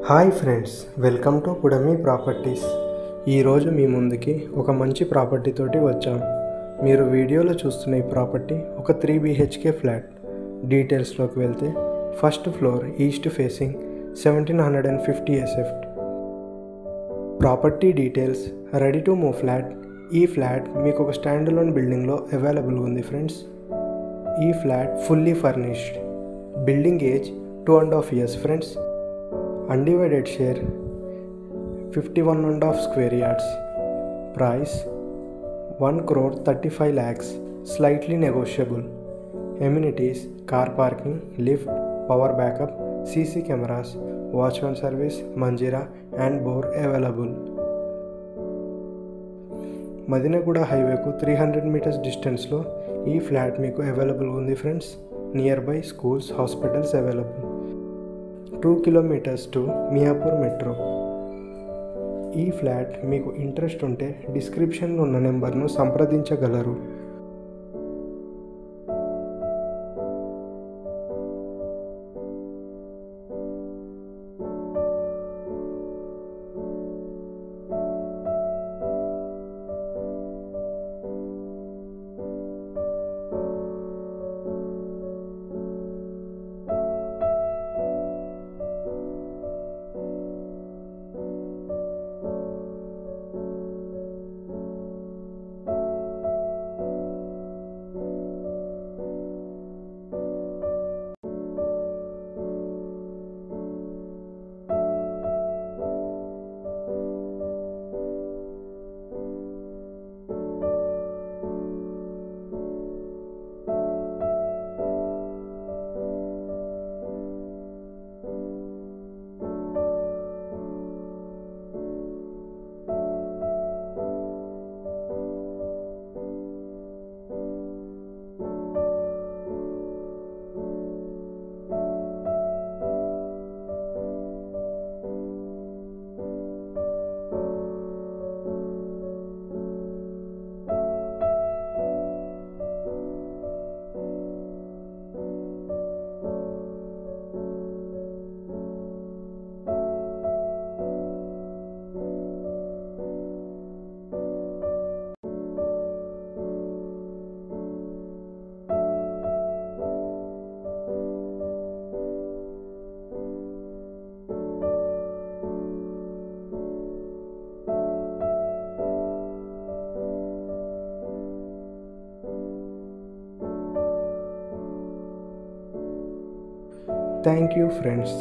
Hi friends, welcome to పుడమి properties. ఈరోజు మీ ముందుకి ఒక మంచి ప్రాపర్టీ తోటి వచ్చాం. మీరు వీడియోలో చూస్తున్న ఈ ప్రాపర్టీ ఒక 3 BHK ఫ్లాట్. డీటెయిల్స్లోకి వెళ్తే first floor east facing 1750 SF. Property details. Ready to move flat. ఈ ఫ్లాట్ మీకు ఒక స్టాండ్ అలోన్ బిల్డింగ్లో అవైలబుల్గా ఉంది ఫ్రెండ్స్. ఈ flat fully furnished. Building age 2.5 years friends. Undivided share 51.5 square yards. Price 1,35 lakhs, slightly negotiable. Amenities: car parking, lift, power backup, CC cameras, watchman service, manjira and bore available. Madinaguda హైవేకు 300 meters డిస్టెన్స్లో ఈ flat మీకు available ఉంది friends. Near by schools, hospitals available. 2 kilometers to Miyapur metro. ఈ flat మీకు interest ఉంటే డిస్క్రిప్షన్లో ఉన్న నెంబర్ను సంప్రదించగలరు. Thank you friends.